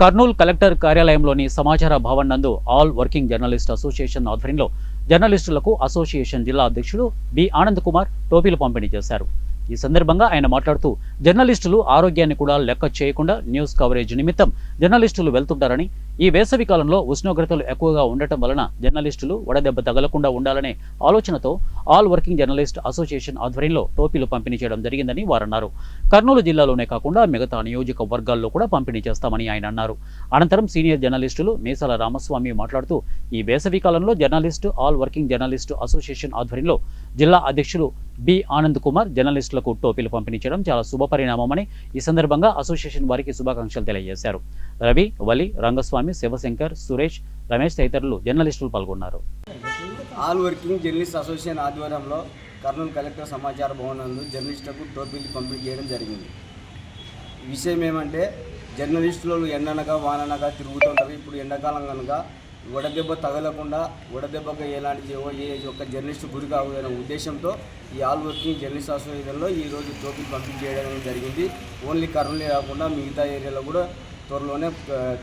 Kurnool collector కార్యాలయంలోని సమాచార భవన్ నందు all working journalist association ఆధ్వర్యంలో జర్నలిస్టులకు అసోసియేషన్ జిల్లా అధ్యక్షులు బి ఆనంద్ కుమార్ టోపీలు పంపిణీ చేశారు. ఈ సందర్భంగా ఆయన మాట్లాడుతూ జర్నలిస్టులు ఆరోగ్యాన్ని కూడా లెక్క చేయకుండా న్యూస్ కవరేజ్ నిమిత్తం జర్నలిస్టులు వెళ్తుంటారని, ఈ వేసవి కాలంలో ఉష్ణోగ్రతలు ఎక్కువగా ఉండటం వలన జర్నలిస్టులు వడదెబ్బ తగలకుండా ఉండాలనే ఆలోచనతో ఆల్ వర్కింగ్ జర్నలిస్ట్ అసోసియేషన్ ఆధ్వర్యంలో టోపీలు పంపిణీ చేయడం జరిగిందని వారన్నారు. కర్నూలు జిల్లాలోనే కాకుండా మిగతా నియోజకవర్గాల్లో కూడా పంపిణీ చేస్తామని ఆయన అన్నారు. అనంతరం సీనియర్ జర్నలిస్టులు మీసాల రామస్వామి మాట్లాడుతూ ఈ వేసవి కాలంలో journalist all working journalist association ఆధ్వర్యంలో జిల్లా అధ్యక్షులు బి ఆనంద్ కుమార్ జర్నలిస్టులకు టోపీలు పంపిణీ చేయడం చాలా శుభపరిణామమని ఈ సందర్భంగా అసోసియేషన్ వారికి శుభాకాంక్షలు తెలియజేశారు. రవి, వలి, రంగస్వామి, శివశంకర్, సురేష్, రమేష్ తదితరులు జర్నలిస్టులు పాల్గొన్నారు. ఆల్ వర్కింగ్ జర్నలిస్ట్ అసోసియేషన్ ఆధ్వర్యంలో కర్నూలు కలెక్టర్ సమాచార భవన్ నందు జర్నలిస్టులకు టోపీలు పంపిణీ చేయడం జరిగింది. విషయం ఏమంటే జర్నలిస్టులు ఎండనగా వాననగా తిరుగుతుంటారు. ఇప్పుడు ఎండాకాలం కనుక వడదెబ్బ తగలకుండా వడదెబ్బకు ఎలాంటి ఏ ఒక్క జర్నలిస్టు గురి కావదనే ఉద్దేశంతో ఈ ఆల్ వర్కింగ్ జర్నలిస్ట్ అసోసియేషన్లో ఈరోజు టోపీలు పంపిణీ చేయడం జరిగింది. ఓన్లీ కర్నూలే కాకుండా మిగతా ఏరియాలో కూడా త్వరలోనే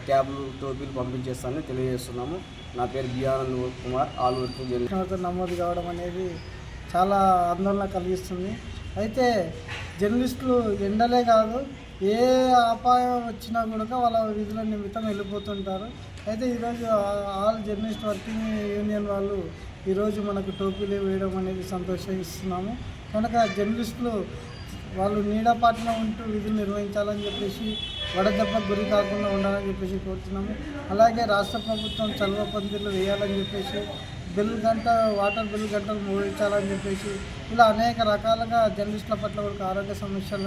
క్యాబ్లు టోపీలు పంపించేస్తానని తెలియజేస్తున్నాము. నా పేరు B Anand Kumar, all working journalist. నమోదు కావడం అనేది చాలా ఆందోళన కలిగిస్తుంది. అయితే జర్నలిస్టులు ఎండలే కాదు ఏ అపాయం వచ్చినా కూడా వాళ్ళ విధుల నిమిత్తం వెళ్ళిపోతుంటారు. అయితే ఈరోజు ఆల్ జర్నలిస్ట్ వర్కింగ్ యూనియన్ వాళ్ళు ఈరోజు మనకు టోపీలు వేయడం అనేది సంతోషిస్తున్నాము. కనుక జర్నలిస్టులు వాళ్ళు నీడపాటున ఉంటూ విధులు నిర్వహించాలని చెప్పేసి వడదెబ్బకు గురి కాకుండా ఉండాలని చెప్పేసి కోరుతున్నాము. అలాగే రాష్ట్ర ప్రభుత్వం చలువ పందిర్లు వేయాలని చెప్పేసి వాటర్ బిల్ గంటలు మోడించాలని చెప్పేసి ఇలా అనేక రకాలుగా జర్నలిస్టుల పట్ల కూడా ఆరోగ్య సమస్యల